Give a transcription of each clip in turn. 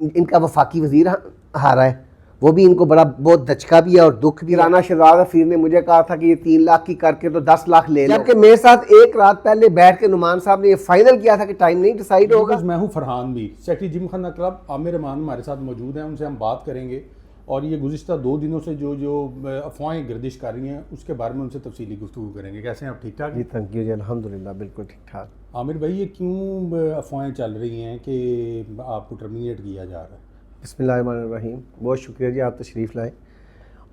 इनका वफाकी वजीर हारा है, वो भी इनको बड़ा बहुत दचका भी है और दुख भी। राना शहजाद हफीज ने मुझे कहा था कि ये 3 लाख की करके तो 10 लाख ले लो, जबकि मेरे साथ एक रात पहले बैठ के नुमान साहब ने ये फाइनल किया था कि टाइम नहीं डिसाइड होगा। मैं हूँ फरहान भी, सेक्रेटरी जिम खाना क्लब, आमिर रहमान हमारे साथ मौजूद हैं, उनसे हम बात करेंगे और ये गुज़िश्ता 2 दिनों से जो अफवाहें गर्दिश कर रही हैं उसके बारे में उनसे तफसीली गुफ्तगू करेंगे। कैसे हैं आप? ठीक ठाक? जी थैंक यू जी, अल्हम्दुलिल्लाह बिल्कुल ठीक ठाक। आमिर भाई, ये क्यों अफवाहें चल रही हैं कि आपको टर्मिनेट किया जा रहा है? बिस्मिल्लाहिर्रहमानिर्रहीम, बहुत शुक्रिया जी, आप तशरीफ़ लाएँ।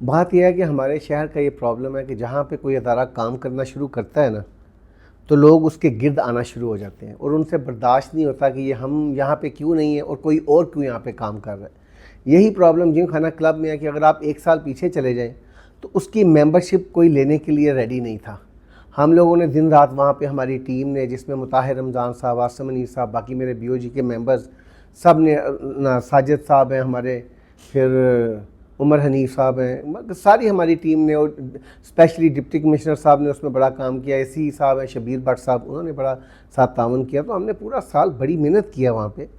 बात यह है कि हमारे शहर का ये प्रॉब्लम है कि जहाँ पे कोई अदारा काम करना शुरू करता है ना, तो लोग उसके गिर्द आना शुरू हो जाते हैं और उनसे बर्दाश्त नहीं होता कि ये हम यहाँ पे क्यों नहीं है और कोई और क्यों यहाँ पे काम कर रहा है। यही प्रॉब्लम जिम खाना क्लब में है कि अगर आप 1 साल पीछे चले जाएँ तो उसकी मेंबरशिप कोई लेने के लिए रेडी नहीं था। हम लोगों ने दिन रात वहाँ पे, हमारी टीम ने, जिसमें मुताहिर रमज़ान साहब, आसिम अनीस साहब, बाकी मेरे BOG के मेंबर्स सब ने, साजिद साहब हैं हमारे, फिर उमर हनीफ साहब हैं, सारी हमारी टीम ने, और स्पेशली डिप्टी कमिश्नर साहब ने उसमें बड़ा काम किया, AC साहब हैं, शबीर भट्ट साहब, उन्होंने बड़ा साथ तावन किया। तो हमने पूरा साल बड़ी मेहनत किया वहाँ पे।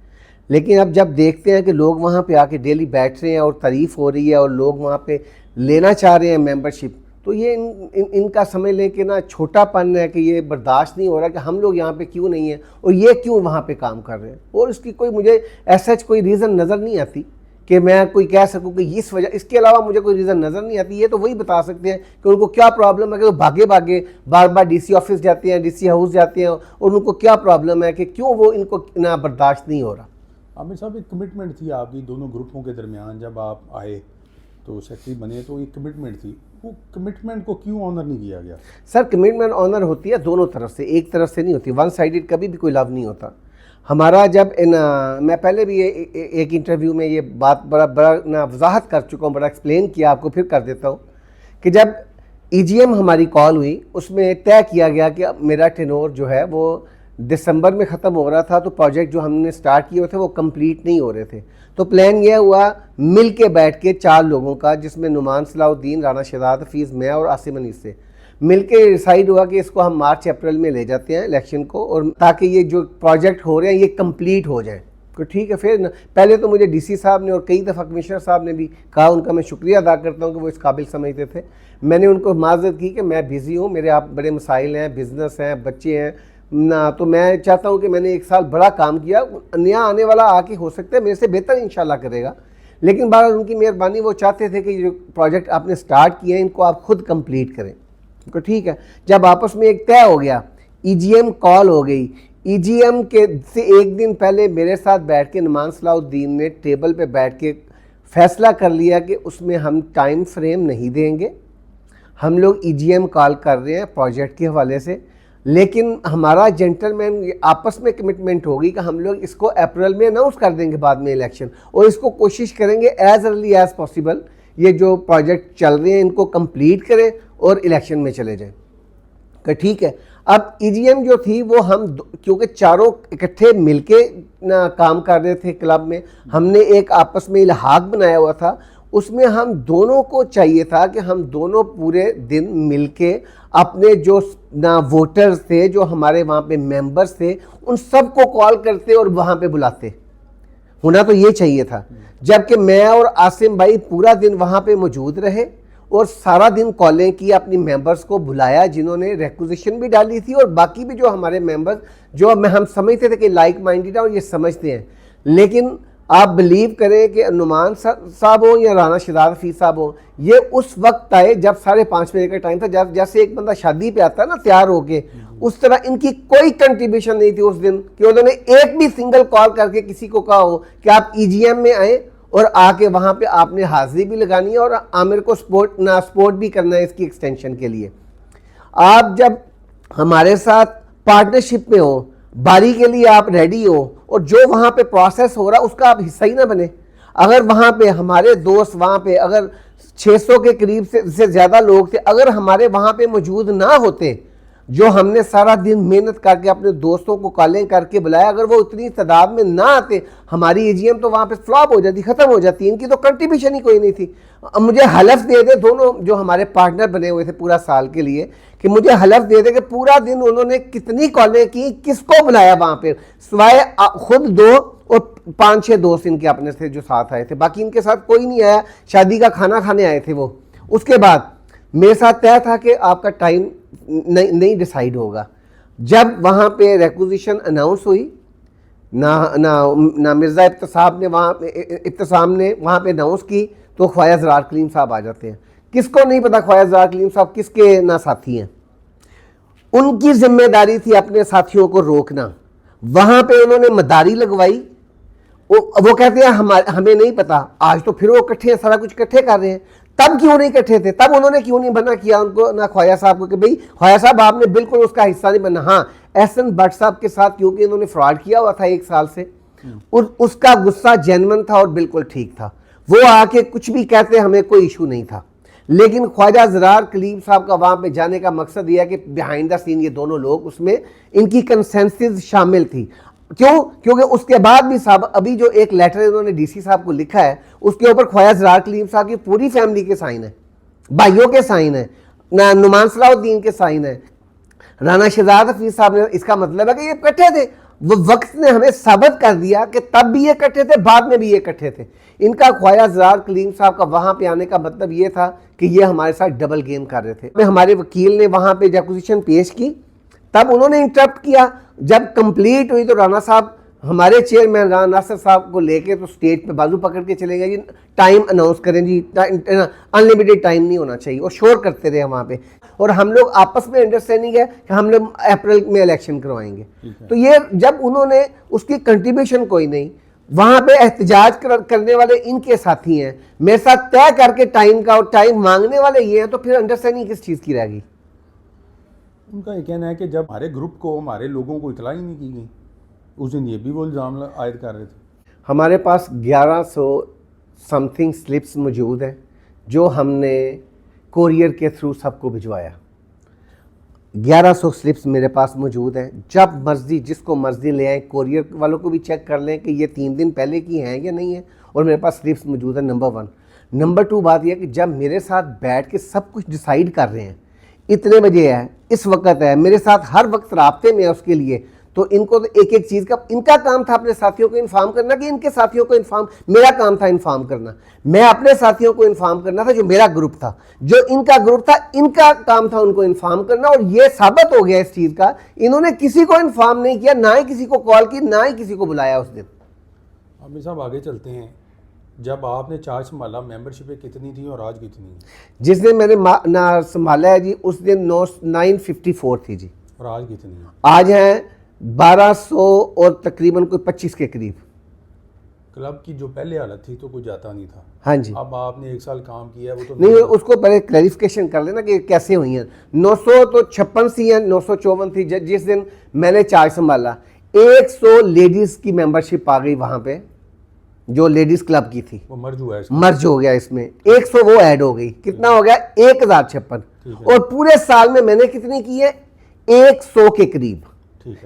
लेकिन अब जब देखते हैं कि लोग वहाँ पे आके डेली बैठ रहे हैं और तारीफ़ हो रही है और लोग वहाँ पे लेना चाह रहे हैं मेंबरशिप, तो ये इनका समझ लें कि ना छोटापन है कि ये बर्दाश्त नहीं हो रहा कि हम लोग यहाँ पे क्यों नहीं हैं और ये क्यों वहाँ पे काम कर रहे हैं। और इसकी कोई मुझे ऐसा कोई रीज़न नज़र नहीं आती कि मैं कोई कह सकूँ कि इस वजह, इसके अलावा मुझे कोई रीज़न नज़र नहीं आती। ये तो वही बता सकते हैं कि उनको क्या प्रॉब्लम है कि वो भागे भागे बार बार DC ऑफिस जाते हैं, DC हाउस जाते हैं, और उनको क्या प्रॉब्लम है कि क्यों वो इनको ना बर्दाश्त नहीं हो रहा। आमिर साहब, एक कमिटमेंट थी आपकी दोनों ग्रुपों के दरमियान, जब आप आए तो सेक्रेटरी बने तो एक कमिटमेंट थी, वो कमिटमेंट को क्यों ऑनर नहीं किया गया? सर, कमिटमेंट ऑनर होती है दोनों तरफ से, एक तरफ से नहीं होती। 1 साइडेड कभी भी कोई लव नहीं होता। हमारा जब मैं पहले भी एक इंटरव्यू में ये बात बड़ा ना वजाहत कर चुका हूँ, बड़ा एक्सप्लेन किया, आपको फिर कर देता हूँ कि जब EGM हमारी कॉल हुई उसमें तय किया गया कि मेरा टेनोर जो है वो दिसंबर में ख़त्म हो रहा था, तो प्रोजेक्ट जो हमने स्टार्ट किए थे वो कंप्लीट नहीं हो रहे थे। तो प्लान यह हुआ मिल के बैठ के 4 लोगों का, जिसमें नुमान सलाहुद्दीन, राना शहजाद हफीज़, मैं और आसिम अनीस से मिल के डिसाइड हुआ कि इसको हम मार्च अप्रैल में ले जाते हैं इलेक्शन को, और ताकि ये जो प्रोजेक्ट हो रहे हैं ये कंप्लीट हो जाए। तो ठीक है। फिर पहले तो मुझे DC साहब ने और कई दफ़ा कमिश्नर साहब ने भी कहा, उनका मैं शुक्रिया अदा करता हूँ कि वो इस काबिल समझते थे। मैंने उनको माज़रत की कि मैं बिज़ी हूँ, मेरे आप बड़े मसाइल हैं, बिज़नेस हैं, बच्चे हैं ना, तो मैं चाहता हूँ कि मैंने 1 साल बड़ा काम किया, नया आने वाला आके हो सकता है मेरे से बेहतर इंशाल्लाह करेगा। लेकिन बहरहाल उनकी मेहरबानी, वो चाहते थे कि जो प्रोजेक्ट आपने स्टार्ट किए हैं इनको आप खुद कंप्लीट करें। तो ठीक है। जब आपस में एक तय हो गया, EGM कॉल हो गई, EGM के से 1 दिन पहले मेरे साथ बैठ के नुमान सलाहुद्दीन ने टेबल पे बैठ के फैसला कर लिया कि उसमें हम टाइम फ्रेम नहीं देंगे। हम लोग EGM कॉल कर रहे हैं प्रोजेक्ट के हवाले से, लेकिन हमारा जेंटलमैन आपस में कमिटमेंट होगी कि हम लोग इसको अप्रैल में अनाउंस कर देंगे बाद में इलेक्शन, और इसको कोशिश करेंगे एज अर्ली एज पॉसिबल ये जो प्रोजेक्ट चल रहे हैं इनको कंप्लीट करें और इलेक्शन में चले जाएं। कि ठीक है। अब EGM जो थी वो हम क्योंकि चारों इकट्ठे मिलके ना काम कर रहे थे क्लब में, हमने एक आपस में इल्हाक बनाया हुआ था, उसमें हम दोनों को चाहिए था कि हम दोनों पूरे दिन मिलके अपने जो ना वोटर्स थे, जो हमारे वहाँ पे मेंबर्स थे, उन सबको कॉल करते और वहाँ पे बुलाते। होना तो ये चाहिए था। जबकि मैं और आसिम भाई पूरा दिन वहाँ पे मौजूद रहे और सारा दिन कॉलें की, अपनी मेंबर्स को बुलाया जिन्होंने रिक्वेजिशन भी डाली थी, और बाकी भी जो हमारे मेंबर्स जो हम समझते थे कि लाइक माइंडेड है और ये समझते हैं। लेकिन आप बिलीव करें कि नुमान साहब हो या राना शहजाद हफीज़ साहब हो, ये उस वक्त आए जब 5:30 बजे का टाइम था। जैसे एक बंदा शादी पे आता है ना तैयार होके, उस तरह इनकी कोई कंट्रीब्यूशन नहीं थी उस दिन कि उन्होंने एक भी सिंगल कॉल करके किसी को कहा हो कि आप EGM में आए और आके वहाँ पे आपने हाजिरी भी लगानी है और आमिर को सपोर्ट भी करना है इसकी एक्सटेंशन के लिए। आप जब हमारे साथ पार्टनरशिप में हो, बारी के लिए आप रेडी हो, और जो वहाँ पे प्रोसेस हो रहा है उसका आप हिस्सा ही ना बने। अगर वहाँ पे हमारे दोस्त, वहाँ पे अगर 600 के करीब से ज़्यादा लोग थे, अगर हमारे वहाँ पे मौजूद ना होते, जो हमने सारा दिन मेहनत करके अपने दोस्तों को कॉलिंग करके बुलाया, अगर वो उतनी तादाद में ना आते, हमारी EGM तो वहाँ पे फ्लॉप हो जाती, ख़त्म हो जाती। इनकी तो कंट्रीब्यूशन ही कोई नहीं थी। मुझे हलफ दे दे दोनों जो हमारे पार्टनर बने हुए थे पूरा साल के लिए, कि मुझे हलफ दे दे कि पूरा दिन उन्होंने कितनी कॉलें की, किसको बुलाया वहाँ पे, सिवाय खुद 2 और 5-6 दोस्त इनके अपने थे जो साथ आए थे, बाकी इनके साथ कोई नहीं आया। शादी का खाना खाने आए थे वो। उसके बाद मेरे साथ तय था कि आपका टाइम नहीं डिसाइड होगा। जब वहाँ पे रिक्विजिशन अनाउंस हुई, ना मिर्ज़ा इब्तिसाम ने वहाँ पे अनाउंस की, तो ख्वाजा ज़रार कलीम साहब आ जाते हैं। किसको नहीं पता ख्वाजा ज़रार कलीम साहब किसके ना साथी हैं। उनकी जिम्मेदारी थी अपने साथियों को रोकना। वहाँ पे उन्होंने मदारी लगवाई। वो कहते हैं हमें नहीं पता। आज तो फिर वो इकट्ठे हैं, सारा कुछ इकट्ठे कर रहे हैं। तब क्यों नहीं इकट्ठे थे? तब उन्होंने क्यों नहीं मना किया उनको, ना ख्वाजा साहब को, कि भाई ख्वाजा साहब आपने बिल्कुल उसका हिस्सा नहीं बनना। हाँ, एहसन भट्ट साहब के साथ क्योंकि इन्होंने फ्रॉड किया हुआ था 1 साल से, उसका गुस्सा जेन्युइन था और बिल्कुल ठीक था। वो आके कुछ भी कहते, हमें कोई इशू नहीं था। लेकिन ख्वाजा ज़रार कलीम साहब का वहाँ पे जाने का मकसद यह है कि बिहाइंड द सीन ये दोनों लोग, उसमें इनकी कंसेंसस शामिल थी। क्यों? क्योंकि उसके बाद भी साहब, अभी जो एक लेटर इन्होंने डीसी साहब को लिखा है, उसके ऊपर ख्वाजा ज़रार कलीम साहब की पूरी फैमिली के साइन है, भाइयों के साइन है, नुमान सलाहुद्दीन के साइन है, राना शहजाद हफीज साहब ने। इसका मतलब है कि ये इकट्ठे थे। वो वक्त ने हमें साबित कर दिया कि तब भी ये इकट्ठे थे, बाद में भी ये इकट्ठे थे। इनका ख्वाजा ज़रार कलीम साहब का वहाँ पे आने का मतलब ये था कि ये हमारे साथ डबल गेम कर रहे थे। हमारे वकील ने वहाँ पे रिक्विजिशन पेश की, तब उन्होंने इंटरप्ट किया। जब कंप्लीट हुई तो राना साहब, हमारे चेयरमैन राना नासिर साहब को लेके तो स्टेज पे बाजू पकड़ के चले गए जी, टाइम अनाउंस करें जी, अनलिमिटेड टाइम नहीं होना चाहिए। और शोर करते रहे वहाँ पे। और हम लोग आपस में अंडरस्टैंडिंग है कि हम लोग अप्रैल में इलेक्शन करवाएंगे। तो ये जब उन्होंने उसकी कंट्रीब्यूशन कोई नहीं, वहाँ पे एहतजाज करने वाले इनके साथी हैं, मेरे साथ तय करके टाइम का, और टाइम मांगने वाले ये हैं, तो फिर अंडरस्टैंडिंग किस चीज़ की रहेगी? उनका ये कहना है कि जब हमारे ग्रुप को, हमारे लोगों को इतला ही नहीं की गई, उस दिन ये भी वो इल्ज़ाम आयद कर रहे थे। हमारे पास 1100 समथिंग स्लिप्स मौजूद हैं जो हमने कोरियर के थ्रू सबको भिजवाया। 1100 स्लिप्स मेरे पास मौजूद हैं। जब मर्जी जिसको मर्जी ले आए, कोरियर वालों को भी चेक कर लें कि ये 3 दिन पहले की हैं या नहीं है, और मेरे पास स्लिप्स मौजूद है। नंबर 1। नंबर 2 बात यह कि जब मेरे साथ बैठ के सब कुछ डिसाइड कर रहे हैं, इतने बजे है, इस वक्त है, मेरे साथ हर वक्त राब्ते में है उसके लिए, तो इनको तो एक एक चीज़ का, इनका काम था अपने साथियों को इन्फॉर्म करना, कि इनके साथियों को इन्फॉर्म, मेरा काम था इन्फॉर्म करना। मैं अपने साथियों को इन्फॉर्म करना था, जो मेरा ग्रुप था। जो इनका ग्रुप था, इनका काम था उनको इन्फॉर्म करना। और ये साबित हो गया इस चीज़ का, इन्होंने किसी को इन्फॉर्म नहीं किया, ना ही किसी को कॉल की, ना ही किसी को बुलाया उस दिन। आमिर साहब आगे चलते हैं। जब आपने चार्ज संभाला, मेंबरशिपें कितनी थी और आज कितनी है? जिस दिन मैंने ना संभाला है जी, उस दिन 954 थी जी। और आज कितनी है? आज हैं 1200 और तकरीबन कोई 25 के करीब। क्लब की जो पहले हालत थी तो कुछ जाता नहीं था। हाँ जी। अब आपने 1 साल काम किया, वो तो नहीं, उसको पहले क्लैरिफिकेशन कर लेना कि कैसे हुई हैं। 900 तो 56 सी हैं, 954 थी जिस दिन मैंने चार्ज संभाला। 100 लेडीज़ की मेंबरशिप आ गई वहाँ पे, जो लेडीज़ क्लब की थी। वो मर्ज हुआ है, मर्ज हो गया इसमें। 100 वो ऐड हो गई। कितना हो गया? 1056। और पूरे साल में मैंने कितनी की है? 100 के करीब,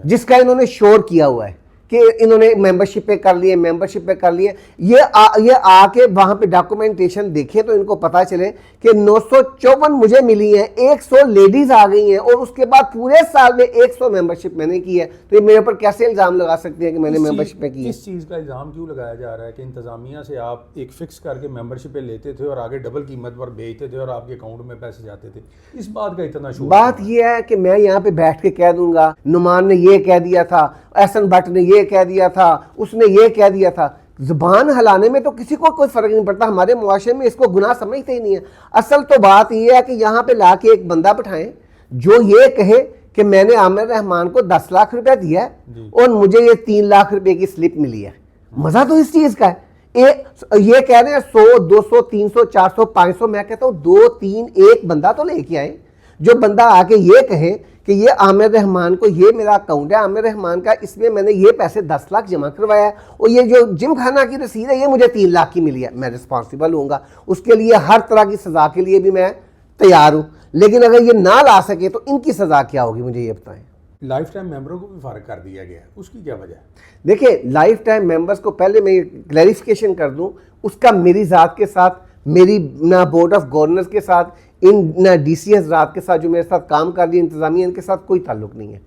जिसका इन्होंने शोर किया हुआ है कि इन्होंने मेंबरशिप पे कर लिए, मेंबरशिप पे कर लिए। ये आके वहाँ पे डॉक्यूमेंटेशन देखे तो इनको पता चले कि 954 मुझे मिली हैं, 100 लेडीज़ आ गई हैं, और उसके बाद पूरे साल में 100 मेंबरशिप मैंने की है। तो ये मेरे ऊपर कैसे इल्ज़ाम लगा सकते हैं कि मैंने मेंबरशिप पे की है? इस चीज़ का इल्ज़ाम क्यों लगाया जा रहा है कि इंतज़ामिया से आप एक फ़िक्स करके मेंबरशिपें लेते थे और आगे डबल कीमत पर बेचते थे और आपके अकाउंट में पैसे जाते थे? इस बात का इतना शोर। बात यह है कि मैं यहाँ पे बैठ के कह दूंगा, नुमान ने ये कह दिया था, एहसन भट्ट ने ये कह दिया था, उसने ये कह दिया था। जुबान हिलाने में तो किसी को कोई फर्क नहीं पड़ता। हमारे मुआशरे में इसको गुनाह समझते ही नहीं है। असल तो बात यह है कि यहाँ पे लाके एक बंदा बिठाएं जो ये कहे कि मैंने आमिर रहमान को 10 लाख रुपया दिया है और मुझे ये 3 लाख रुपए की स्लिप मिली है। मजा तो इस चीज का है। ये कह रहे हैं 100, 200, 300, 400, 500। मैं कहता हूँ 2, 3, एक बंदा तो लेके आए जो बंदा आके ये कहे कि ये आमिर रहमान को, ये मेरा अकाउंट है आमिर रहमान का, इसमें मैंने ये पैसे 10 लाख जमा करवाया है, और ये जो जिम खाना की रसीद है ये मुझे 3 लाख की मिली है। मैं रिस्पॉन्सिबल हूँगा, उसके लिए हर तरह की सज़ा के लिए भी मैं तैयार हूँ। लेकिन अगर ये ना ला सके तो इनकी सज़ा क्या होगी, मुझे ये बताएं। लाइफ टाइम मेंबरों को भी फ़र्क कर दिया गया, उसकी क्या वजह है? देखिए, लाइफ टाइम मेंबर्स को पहले मैं क्लैरिफिकेशन कर दूं, उसका मेरी ज़ात के साथ, मेरी ना बोर्ड ऑफ गवर्नर्स के साथ, इन ना डीसी हज़रात के साथ जो मेरे साथ काम कर रही इंतज़ामिया, इनके साथ कोई ताल्लुक़ नहीं है।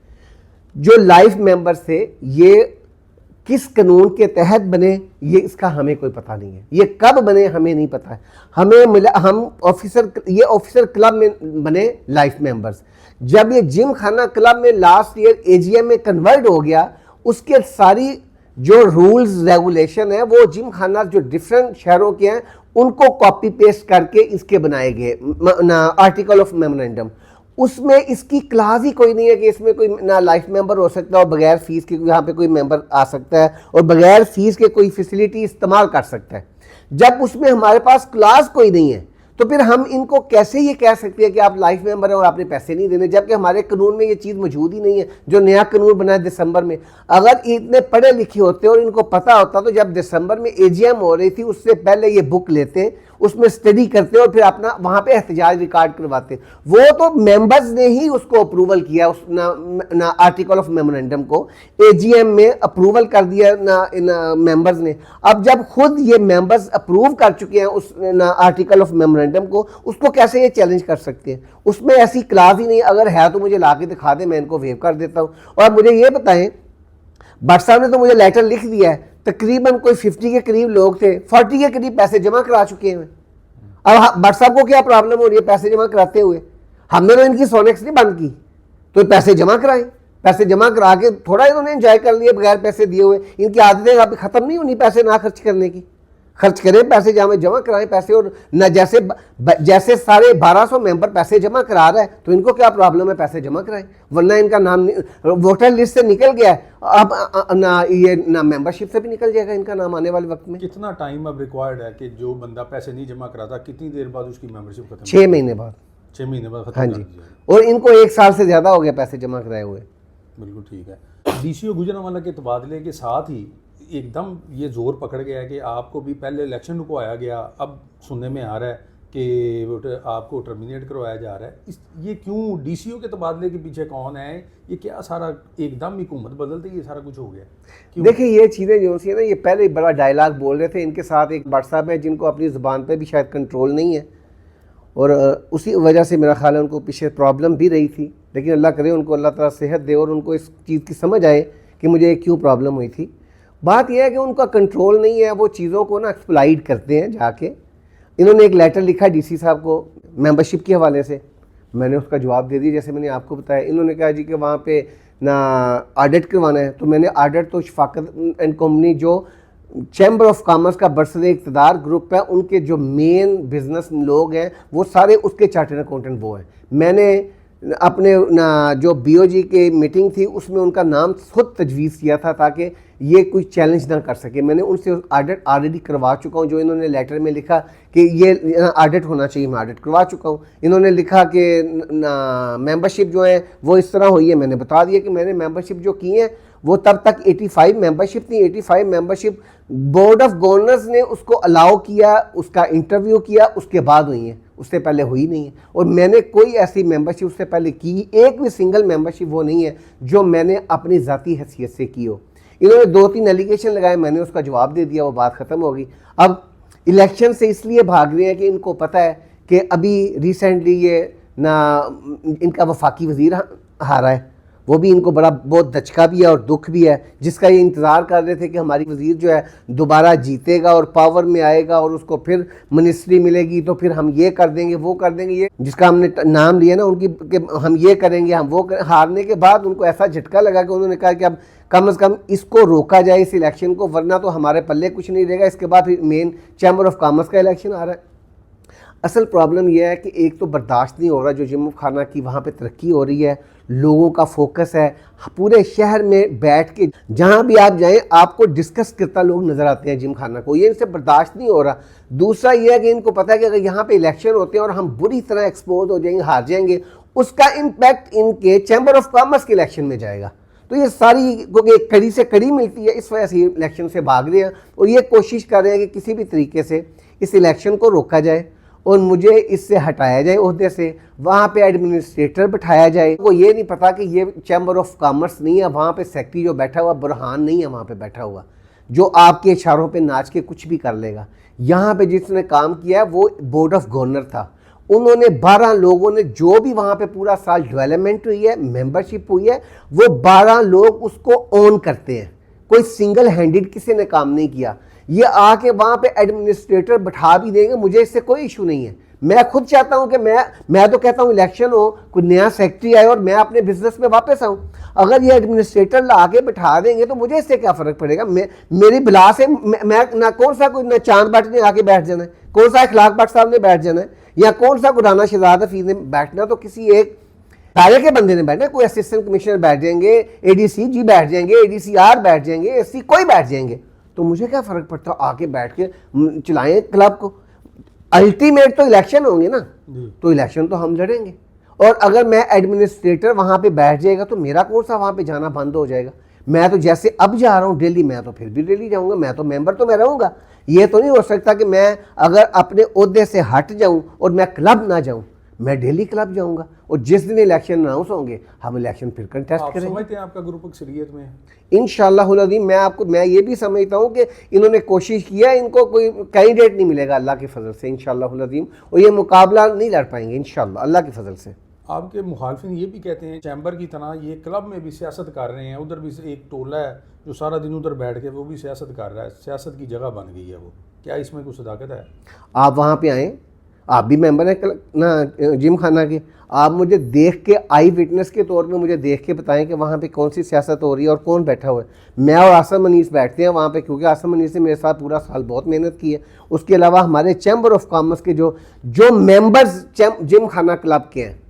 जो लाइफ मेंबर्स थे ये किस कानून के तहत बने ये इसका हमें कोई पता नहीं है, ये कब बने हमें नहीं पता है। हमें मिला, हम ऑफिसर क्लब में बने लाइफ मेंबर्स। जब ये जिम खाना क्लब में लास्ट ईयर एजीएम में कन्वर्ट हो गया, उसके सारी जो रूल्स रेगुलेशन है वो जिम खाना जो डिफरेंट शहरों के हैं उनको कॉपी पेस्ट करके इसके बनाए गए आर्टिकल ऑफ मेमोरेंडम। उसमें इसकी क्लास ही कोई नहीं है कि इसमें कोई ना लाइफ मेंबर हो सकता है और बगैर फीस के यहाँ पे कोई मेंबर आ सकता है और बगैर फीस के कोई फैसिलिटी इस्तेमाल कर सकता है। जब उसमें हमारे पास क्लास कोई नहीं है तो फिर हम इनको कैसे ये कह सकते हैं कि आप लाइफ मेंबर हैं और आपने पैसे नहीं देने, जबकि हमारे कानून में ये चीज़ मौजूद ही नहीं है। जो नया कानून बना है दिसंबर में, अगर इतने पढ़े लिखे होते और इनको पता होता तो जब दिसंबर में एजीएम हो रही थी उससे पहले ये बुक लेते, उसमें स्टडी करते और फिर अपना वहाँ पे एहतजाज रिकॉर्ड करवाते। वो तो मेंबर्स ने ही उसको अप्रूवल किया, उस ना आर्टिकल ऑफ मेमोरेंडम को एजीएम में अप्रूवल कर दिया इन मेंबर्स ने। अब जब खुद ये मेंबर्स अप्रूव कर चुके हैं उस आर्टिकल ऑफ मेमोरेंडम को, उसको कैसे ये चैलेंज कर सकते हैं? उसमें ऐसी क्लास ही नहीं। अगर है तो मुझे ला के दिखा दे, मैं इनको वेव कर देता हूँ। और मुझे ये बताएं, भट्ट साहब ने तो मुझे लेटर लिख दिया है, तकरीबन कोई 50 के करीब लोग थे, 40 के करीब पैसे जमा करा चुके हैं। अब भट्ट साहब को क्या प्रॉब्लम हो रही है पैसे जमा कराते हुए? हमने तो इनकी सोनेक्स नहीं बंद की, तो पैसे जमा कराएं। पैसे जमा करा के थोड़ा इन्होंने एंजॉय कर लिए बगैर पैसे दिए हुए। इनकी आदतें अभी खत्म नहीं होनी पैसे ना खर्च करने की। खर्च करें पैसे, जमा कराएं पैसे। और न जैसे सारे 1200 मेंबर पैसे जमा करा रहा है तो इनको क्या प्रॉब्लम है? पैसे जमा कराएं, वरना इनका नाम वोटर लिस्ट से निकल गया है, अब ना ये ना मेंबरशिप से भी निकल जाएगा इनका नाम आने वाले वक्त में। कितना टाइम अब रिक्वायर्ड है कि जो बंदा पैसे नहीं जमा कराता कितनी देर बाद उसकी मेंबरशिप खत्म? 6 महीने बाद। 6 महीने बाद खत्म? हाँ जी, और इनको 1 साल से ज़्यादा हो गया पैसे जमा कराए हुए। बिल्कुल ठीक है। डीसीओ गुजरांवाला के तबादले के साथ ही एकदम ये जोर पकड़ गया है कि आपको भी पहले इलेक्शन रुकवाया गया, अब सुनने में आ रहा है कि आपको टर्मिनेट करवाया जा रहा है। ये क्यों? डीसीओ के तबादले के पीछे कौन है? ये क्या सारा एकदम हुकूमत बदलते ये सारा कुछ हो गया? देखिए, ये चीज़ें जो सी है ना, ये पहले बड़ा डायलॉग बोल रहे थे। इनके साथ एक भट्ट साहब है जिनको अपनी ज़ुबान पे भी शायद कंट्रोल नहीं है और उसी वजह से मेरा ख्याल है उनको पीछे प्रॉब्लम भी रही थी। लेकिन अल्लाह करे उनको अल्लाह ताला सेहत दे और उनको इस चीज़ की समझ आए कि मुझे क्यों प्रॉब्लम हुई थी। बात यह है कि उनका कंट्रोल नहीं है, वो चीज़ों को ना एक्सप्लाइट करते हैं जाके। इन्होंने एक लेटर लिखा डीसी साहब को मेंबरशिप के हवाले से, मैंने उसका जवाब दे दिया जैसे मैंने आपको बताया। इन्होंने कहा जी कि वहाँ पे ना ऑडिट करवाना है, तो मैंने ऑडिट तो शफाकत एंड कंपनी जो चैम्बर ऑफ कॉमर्स का बरसरे इक़्तिदार ग्रुप है, उनके जो मेन बिजनेस लोग हैं वो सारे उसके चार्टर्ड अकाउंटेंट वो हैं। मैंने अपने जो बीओजी की मीटिंग थी उसमें उनका नाम खुद तजवीज़ किया था ताकि ये कोई चैलेंज ना कर सके। मैंने उनसे ऑडिट ऑलरेडी करवा चुका हूँ। जो इन्होंने लेटर में लिखा कि ये ऑडिट होना चाहिए, मैं ऑडिट करवा चुका हूँ। इन्होंने लिखा कि मेंबरशिप जो है वो इस तरह हुई है, मैंने बता दिया कि मैंने मेंबरशिप जो की है वो तब तक 85 मेंबरशिप थी। 85 मेंबरशिप बोर्ड ऑफ गवर्नर्स ने उसको अलाउ किया, उसका इंटरव्यू किया, उसके बाद हुई है, उससे पहले हुई नहीं है। और मैंने कोई ऐसी मेंबरशिप उससे पहले की, एक भी सिंगल मेंबरशिप वो नहीं है जो मैंने अपनी ज़ाती हैसियत से की हो। इन्होंने 2-3 एलिगेशन लगाए, मैंने उसका जवाब दे दिया, वो बात ख़त्म हो गई। अब इलेक्शन से इसलिए भाग रहे हैं कि इनको पता है कि अभी रिसेंटली ये इनका वफाकी वज़ीर हारा है, वो भी इनको बहुत दचका भी है और दुख भी है, जिसका ये इंतज़ार कर रहे थे कि हमारी वज़ीर जो है दोबारा जीतेगा और पावर में आएगा और उसको फिर मिनिस्ट्री मिलेगी तो फिर हम ये कर देंगे वो कर देंगे। ये जिसका हमने नाम लिया ना उनकी कि हम ये करेंगे हम वो करें। हारने के बाद उनको ऐसा झटका लगा कि उन्होंने कहा कि अब कम से कम इसको रोका जाए, इस इलेक्शन को, वरना तो हमारे पल्ले कुछ नहीं रहेगा। इसके बाद फिर मेन चैम्बर ऑफ कॉमर्स का इलेक्शन आ रहा है। असल प्रॉब्लम यह है कि एक तो बर्दाश्त नहीं हो रहा जो जिम खाना की वहाँ पे तरक्की हो रही है, लोगों का फोकस है, पूरे शहर में बैठ के जहाँ भी आप जाएं आपको डिस्कस करता लोग नज़र आते हैं जिम खाना को। ये इनसे बर्दाश्त नहीं हो रहा। दूसरा ये है कि इनको पता है कि अगर यहाँ पे इलेक्शन होते हैं और हम बुरी तरह एक्सपोज हो जाएंगे, हार जाएंगे, उसका इम्पैक्ट इनके चैम्बर ऑफ कॉमर्स के इलेक्शन में जाएगा। तो ये सारी क्योंकि कड़ी से कड़ी मिलती है, इस वजह से इलेक्शन से भाग रहे हैं और ये कोशिश कर रहे हैं कि किसी भी तरीके से इस इलेक्शन को रोका जाए और मुझे इससे हटाया जाए ओहदे से, वहाँ पे एडमिनिस्ट्रेटर बिठाया जाए। वो ये नहीं पता कि ये चैम्बर ऑफ कॉमर्स नहीं है, वहाँ पे सेक्रेटरी जो बैठा हुआ बुरहान नहीं है वहाँ पे बैठा हुआ, जो आपके इशारों पे नाच के कुछ भी कर लेगा। यहाँ पे जिसने काम किया है वो बोर्ड ऑफ गवर्नर था। उन्होंने 12 लोगों ने जो भी वहाँ पे पूरा साल डेवलपमेंट हुई है, मेंबरशिप हुई है, वो 12 लोग उसको ओन करते हैं। कोई सिंगल हैंडेड किसी ने काम नहीं किया। ये आके वहाँ पे एडमिनिस्ट्रेटर बैठा भी देंगे, मुझे इससे कोई इशू नहीं है। मैं खुद चाहता हूँ कि मैं तो कहता हूँ इलेक्शन हो, कोई नया सेक्रेटरी आए और मैं अपने बिजनेस में वापस आऊँ। अगर ये एडमिनिस्ट्रेटर ला के बैठा देंगे तो मुझे इससे क्या फ़र्क पड़ेगा। मेरी बिला से मैं ना कौन सा कोई ना चांद बाट ने आके बैठ जाना है, कौन सा इखलाक भट्ट साहब ने बैठ जाना है, या कौन सा राना शहजाद हफीज़ ने बैठना। तो किसी एक पहले के बंदे ने बैठना, कोई असिस्टेंट कमिश्नर बैठ जाएंगे, एडीसी जी बैठ जाएंगे, एडीसीआर बैठ जाएंगे, एससी कोई बैठ जाएंगे, तो मुझे क्या फ़र्क पड़ता। आके बैठ के चलाएं क्लब को। अल्टीमेट तो इलेक्शन होंगे ना, तो इलेक्शन तो हम लड़ेंगे। और अगर मैं एडमिनिस्ट्रेटर वहाँ पे बैठ जाएगा तो मेरा कौन सा वहाँ पे जाना बंद हो जाएगा। मैं तो जैसे अब जा रहा हूँ दिल्ली, मैं तो फिर भी दिल्ली जाऊँगा, मैं तो मेंबर तो मैं रहूँगा। ये तो नहीं हो सकता कि मैं अगर अपने ओहदे से हट जाऊँ और मैं क्लब ना जाऊँ, मैं डेली क्लब जाऊँगा। और जिस दिन इलेक्शन अनाउंस होंगे हम इलेक्शन फिर कंटेस्ट करेंगे। समझते हैं आपका ग्रुप अक्सरियत में इंशाअल्लाहुल अज़ीम। मैं ये भी समझता हूँ कि इन्होंने कोशिश किया, इनको कोई कैंडिडेट नहीं मिलेगा अल्लाह के फजल से इंशाअल्लाहुल अज़ीम, और ये मुकाबला नहीं लड़ पाएंगे इंशाअल्लाह अल्लाह के फजल से। आपके मुखालफिन ये भी कहते हैं चैम्बर की तरह ये क्लब में भी सियासत कर रहे हैं, उधर भी एक टोला है जो सारा दिन उधर बैठ के वो भी सियासत कर रहा है, सियासत की जगह बन गई है वो। क्या इसमें कुछ सदाकत है? आप वहाँ पे आएँ, आप भी मेंबर हैं ना जिम खाना के, आप मुझे देख के आई विटनेस के तौर पे मुझे देख के बताएं कि वहाँ पे कौन सी सियासत हो रही है और कौन बैठा हुआ है। मैं और आसम मनीस बैठते हैं वहाँ पे, क्योंकि आसम मनीस ने मेरे साथ पूरा साल बहुत मेहनत की है। उसके अलावा हमारे चैम्बर ऑफ कॉमर्स के जो मेंबर्स जिम खाना क्लब के हैं,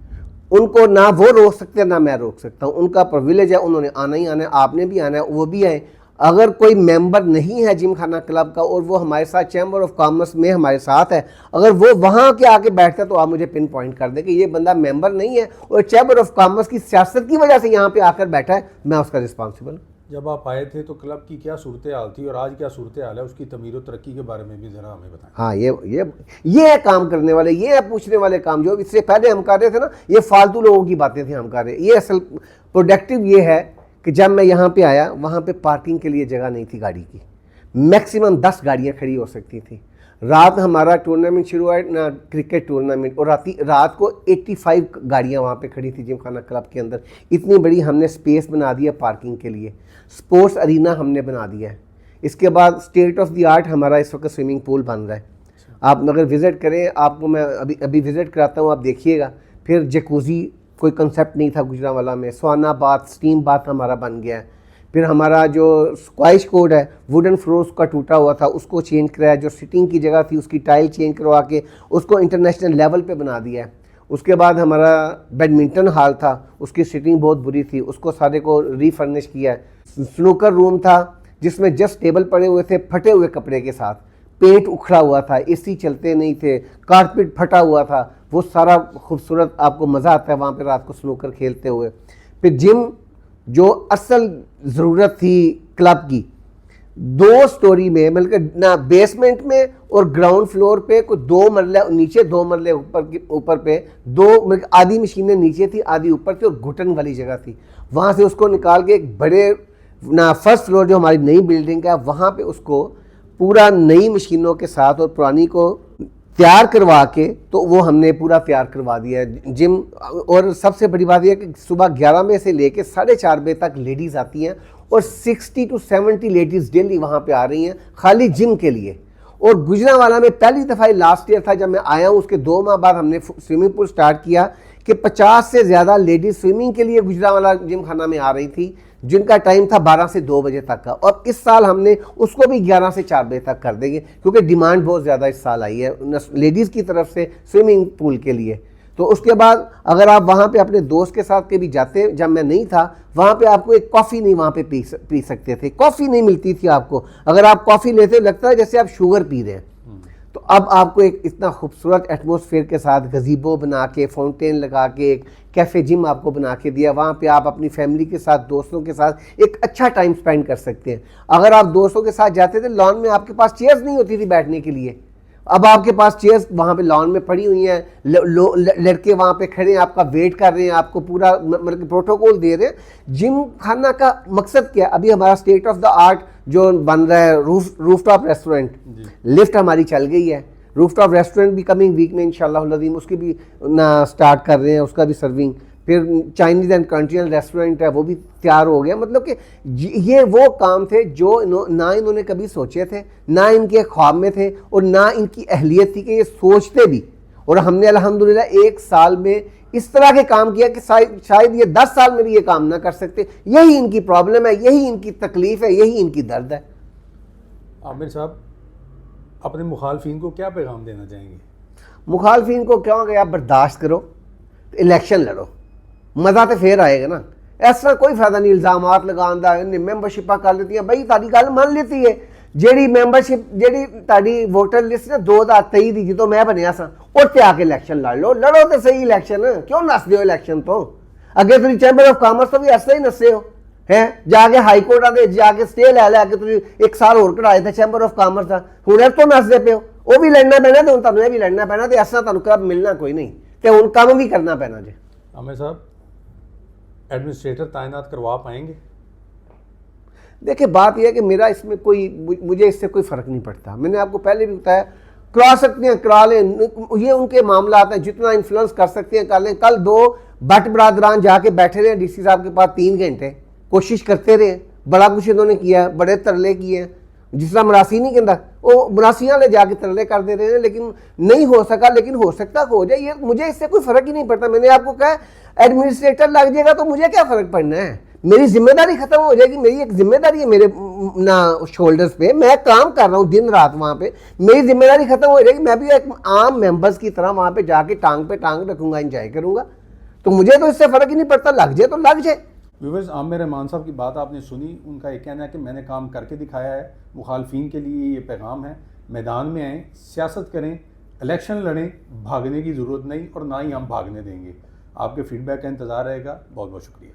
उनको ना वो रोक सकते हैं ना मैं रोक सकता हूँ। उनका प्रिविलेज है, उन्होंने आना ही आना है, आपने भी आना है, वो भी आए। अगर कोई मेंबर नहीं है जिम खाना क्लब का और वो हमारे साथ चैम्बर ऑफ कॉमर्स में हमारे साथ है, अगर वो वहाँ के आके बैठता है तो आप मुझे पिन पॉइंट कर दें कि ये बंदा मेंबर नहीं है और चैम्बर ऑफ कॉमर्स की सियासत की वजह से यहाँ पे आकर बैठा है, मैं उसका रिस्पॉन्सिबल हूँ। जब आप आए थे तो क्लब की क्या सूरत हाल थी और आज क्या सूरत हाल है, उसकी तमीर और तरक्की के बारे में भी ज़रा हमें बताएं। हाँ, ये है काम करने वाले, ये है पूछने वाले काम। जो इससे पहले हम कर रहे थे ना, ये फालतू लोगों की बातें थी हम कर रहे। ये असल प्रोडक्टिव ये है कि जब मैं यहाँ पे आया, वहाँ पे पार्किंग के लिए जगह नहीं थी गाड़ी की, मैक्सिमम 10 गाड़ियाँ खड़ी हो सकती थी। रात हमारा टूर्नामेंट शुरू हुआ ना, क्रिकेट टूर्नामेंट, और रात को 85 गाड़ियाँ वहाँ पे खड़ी थी जिम खाना क्लब के अंदर। इतनी बड़ी हमने स्पेस बना दिया पार्किंग के लिए, स्पोर्ट्स अरीना हमने बना दिया है। इसके बाद स्टेट ऑफ द आर्ट हमारा इस वक्त स्विमिंग पूल बन रहा है। आप अगर विज़िट करें, आपको मैं अभी विज़िट कराता हूँ, आप देखिएगा। फिर जकूज़ी कोई कंसेप्ट नहीं था गुजरांवाला में, स्वाना बाथ, स्टीम बाथ हमारा बन गया है। फिर हमारा जो स्क्वाइश कोड है, वुडन फ्लोर्स का टूटा हुआ था, उसको चेंज कराया। जो सिटिंग की जगह थी उसकी टाइल चेंज करवा के उसको इंटरनेशनल लेवल पे बना दिया है। उसके बाद हमारा बैडमिंटन हॉल था, उसकी सिटिंग बहुत बुरी थी, उसको सारे को रीफर्निश किया है। स्नूकर रूम था जिसमें जस्ट टेबल पड़े हुए थे फटे हुए कपड़े के साथ, पेंट उखड़ा हुआ था, एसी चलते नहीं थे, कारपेट फटा हुआ था, वो सारा खूबसूरत, आपको मज़ा आता है वहाँ पे रात को स्नूकर खेलते हुए। फिर जिम जो असल ज़रूरत थी क्लब की, 2 स्टोरी में, मतलब ना बेसमेंट में और ग्राउंड फ्लोर पे कोई 2 मरले नीचे, 2 मरले ऊपर पे 2, मतलब आधी मशीनें नीचे थी आधी ऊपर थी और घुटन वाली जगह थी। वहाँ से उसको निकाल के एक बड़े ना फर्स्ट फ्लोर जो हमारी नई बिल्डिंग है, वहाँ पे उसको पूरा नई मशीनों के साथ और पुरानी को तैयार करवा के, तो वो हमने पूरा तैयार करवा दिया है जिम। और सबसे बड़ी बात यह है कि सुबह 11 बजे से लेके 4:30 बजे तक लेडीज़ आती हैं और 60 to 70 लेडीज़ डेली वहाँ पे आ रही हैं खाली जिम के लिए। और गुजरांवाला में पहली दफ़ा लास्ट ईयर था जब मैं आया हूँ, उसके 2 माह बाद हमने स्विमिंग पूल स्टार्ट किया कि 50 से ज़्यादा लेडीज़ स्विमिंग के लिए गुजरांवाला जिम खाना में आ रही थी, जिनका टाइम था 12 से 2 बजे तक का। और इस साल हमने उसको भी 11 से 4 बजे तक कर देंगे, क्योंकि डिमांड बहुत ज़्यादा इस साल आई है लेडीज़ की तरफ से स्विमिंग पूल के लिए। तो उसके बाद अगर आप वहाँ पे अपने दोस्त के साथ के भी जाते, जब मैं नहीं था वहाँ पे, आपको एक कॉफ़ी नहीं वहाँ पे पी सकते थे, कॉफ़ी नहीं मिलती थी आपको। अगर आप कॉफ़ी लेते लगता है जैसे आप शुगर पी रहे हैं। तो अब आपको एक इतना खूबसूरत एटमॉस्फेयर के साथ गज़ीबो बना के, फाउंटेन लगा के, एक कैफ़े जिम आपको बना के दिया। वहाँ पे आप अपनी फैमिली के साथ, दोस्तों के साथ एक अच्छा टाइम स्पेंड कर सकते हैं। अगर आप दोस्तों के साथ जाते थे, लॉन में आपके पास चेयर्स नहीं होती थी बैठने के लिए, अब आपके पास चेयर्स वहाँ पे लॉन में पड़ी हुई हैं, लड़के वहाँ पे खड़े हैं, आपका वेट कर रहे हैं, आपको पूरा मतलब प्रोटोकॉल दे रहे हैं। जिम खाना का मकसद क्या है? अभी हमारा स्टेट ऑफ द आर्ट जो बन रहा है, रूफटॉप रेस्टोरेंट, लिफ्ट हमारी चल गई है। रूफटॉप रेस्टोरेंट भी कमिंग वीक में इंशाल्लाह अज़ीम उसकी भी ना स्टार्ट कर रहे हैं, उसका भी सर्विंग। फिर चाइनीज़ एंड कंट्रियल रेस्टोरेंट है वो भी तैयार हो गया। मतलब कि ये वो काम थे जो ना इन्होंने कभी सोचे थे, ना इनके ख्वाब में थे और ना इनकी अहलियत थी कि ये सोचते भी। और हमने अल्हम्दुलिल्लाह 1 साल में इस तरह के काम किया कि शायद ये 10 साल में भी ये काम ना कर सकते। यही इनकी प्रॉब्लम है, यही इनकी तकलीफ़ है, यही इनकी दर्द है। आमिर साहब, अपने मुखालफिन को क्या पैगाम देना चाहेंगे? मुखालफिन को क्या होगा, आप बर्दाश्त करो, इलेक्शन लड़ो, मज़ा तो फिर आएगा ना। इस तरह कोई फायदा नहीं इल्ज़ामात लगाने का। मैंबरशिपा कर लेती है बई, तारी गल मान लेती है ਜਿਹੜੀ ਮੈਂਬਰਸ਼ਿਪ ਜਿਹੜੀ ਤੁਹਾਡੀ ਵੋਟਰ ਲਿਸਟ ਨਾ 2023 ਦੀ ਜਦੋਂ ਮੈਂ ਬਣਿਆ ਸਾਂ ਉੱਥੇ ਆ ਕੇ ਇਲੈਕਸ਼ਨ ਲੜੋ ਤੇ ਸਹੀ ਇਲੈਕਸ਼ਨ। ਕਿਉਂ ਨੱਸਦੇ ਹੋ ਇਲੈਕਸ਼ਨ ਤੋਂ? ਅੱਗੇ ਤੁਸੀਂ ਚੈਂਬਰ ਆਫ ਕਾਮਰਸ ਤੋਂ ਵੀ ਐਸੇ ਹੀ ਨੱਸੇ ਹੋ ਹੈ, ਜਾ ਕੇ ਹਾਈ ਕੋਰਟਾਂ ਦੇ ਜਾ ਕੇ ਸਟੇ ਲੈ ਕੇ ਤੁਸੀਂ 1 ਸਾਲ ਹੋਰ ਕਢਾਏ ਤੇ ਚੈਂਬਰ ਆਫ ਕਾਮਰਸ ਦਾ, ਹੁਣ ਇਹ ਤੋਂ ਨੱਸਦੇ ਪਿਓ। ਉਹ ਵੀ ਲੜਨਾ ਪੈਣਾ ਤੇ ਹੁਣ ਤੁਹਾਨੂੰ ਇਹ ਵੀ ਲੜਨਾ ਪੈਣਾ ਤੇ ਐਸਾ ਤੁਹਾਨੂੰ ਕਦ ਮਿਲਣਾ ਕੋਈ ਨਹੀਂ ਤੇ ਹੁਣ ਕੰਮ ਵੀ ਕਰਨਾ ਪੈਣਾ ਜੀ। आमिर साहब, एडमिनिस्ट्रेटर तैनात करवा पाएंगे? देखिए बात यह है कि मेरा इसमें मुझे इससे कोई फ़र्क नहीं पड़ता। मैंने आपको पहले भी बताया, करा सकते हैं करा लें, ये उनके मामला हैं, जितना इन्फ्लुएंस कर सकते हैं कर लें। कल 2 भट्ट बरादरान जाके बैठे रहे डीसी साहब के पास 3 घंटे, कोशिश करते रहे, बड़ा कुछ इन्होंने किया, बड़े तरले किए हैं। जिस तरह मरासी नहीं कहता, वो मरासियाँ वाले जाके तरले कर दे रहे हैं, लेकिन नहीं हो सका। लेकिन हो सकता हो जाए, ये मुझे इससे कोई फ़र्क ही नहीं पड़ता। मैंने आपको कहा एडमिनिस्ट्रेटर लग जाएगा तो मुझे क्या फ़र्क पड़ना है, मेरी जिम्मेदारी ख़त्म हो जाएगी। मेरी एक जिम्मेदारी है मेरे ना शोल्डर्स पे, मैं काम कर रहा हूँ दिन रात वहाँ पे, मेरी जिम्मेदारी ख़त्म हो जाएगी। मैं भी एक आम मेंबर्स की तरह वहाँ पे जाके टांग पे टांग रखूँगा, इंजॉय करूँगा। तो मुझे तो इससे फ़र्क ही नहीं पड़ता, लग जाए तो लग जाए। व्यूअर्स, आमिर रहमान साहब की बात आपने सुनी। उनका ये कहना है कि मैंने काम करके दिखाया है। मुखालफिन के लिए ये पैगाम है, मैदान में आएँ, सियासत करें, इलेक्शन लड़ें, भागने की ज़रूरत नहीं और ना ही हम भागने देंगे। आपके फीडबैक का इंतज़ार रहेगा। बहुत बहुत शुक्रिया।